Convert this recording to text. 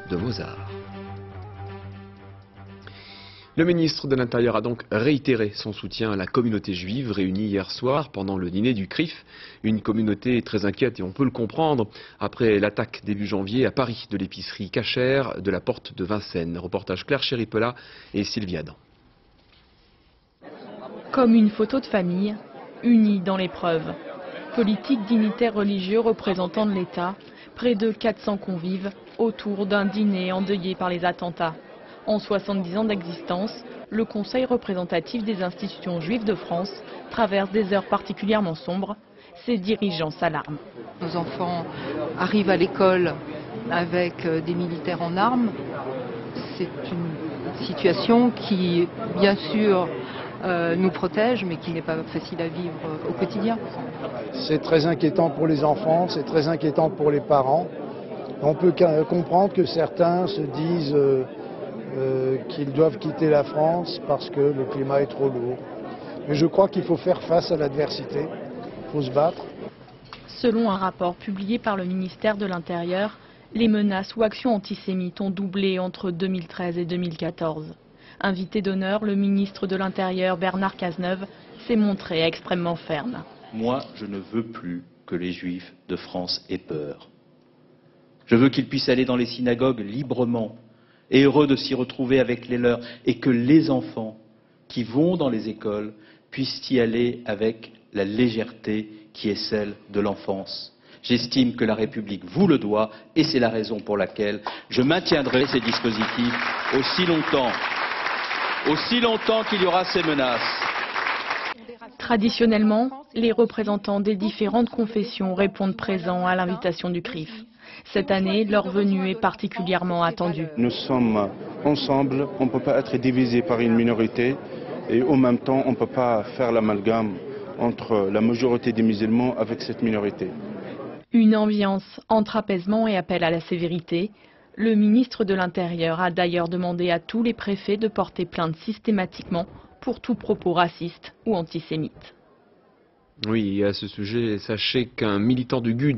de Mozart. Le ministre de l'Intérieur a donc réitéré son soutien à la communauté juive réunie hier soir pendant le dîner du CRIF. Une communauté très inquiète et on peut le comprendre après l'attaque début janvier à Paris de l'épicerie cachère de la porte de Vincennes. Reportage Claire Chéripelat et Sylvie Adam. Comme une photo de famille, unie dans l'épreuve. Politiques, dignitaires religieux, représentants de l'État, près de 400 convives autour d'un dîner endeuillé par les attentats. En 70 ans d'existence, le Conseil représentatif des institutions juives de France traverse des heures particulièrement sombres. Ses dirigeants s'alarment. Nos enfants arrivent à l'école avec des militaires en armes. C'est une situation qui, bien sûr, nous protège, mais qui n'est pas facile à vivre au quotidien. C'est très inquiétant pour les enfants, c'est très inquiétant pour les parents. On peut comprendre que certains se disent qu'ils doivent quitter la France parce que le climat est trop lourd. Mais je crois qu'il faut faire face à l'adversité, il faut se battre. Selon un rapport publié par le ministère de l'Intérieur, les menaces ou actions antisémites ont doublé entre 2013 et 2014. Invité d'honneur, le ministre de l'Intérieur, Bernard Cazeneuve, s'est montré extrêmement ferme. Moi, je ne veux plus que les Juifs de France aient peur. Je veux qu'ils puissent aller dans les synagogues librement et heureux de s'y retrouver avec les leurs, et que les enfants qui vont dans les écoles puissent y aller avec la légèreté qui est celle de l'enfance. J'estime que la République vous le doit, et c'est la raison pour laquelle je maintiendrai ces dispositifs aussi longtemps qu'il y aura ces menaces. Traditionnellement, les représentants des différentes confessions répondent présents à l'invitation du CRIF. Cette année, leur venue est particulièrement attendue. Nous sommes ensemble, on ne peut pas être divisé par une minorité et en même temps on ne peut pas faire l'amalgame entre la majorité des musulmans avec cette minorité. Une ambiance entre apaisement et appel à la sévérité. Le ministre de l'Intérieur a d'ailleurs demandé à tous les préfets de porter plainte systématiquement pour tout propos raciste ou antisémite. Oui, et à ce sujet, sachez qu'un militant du GUD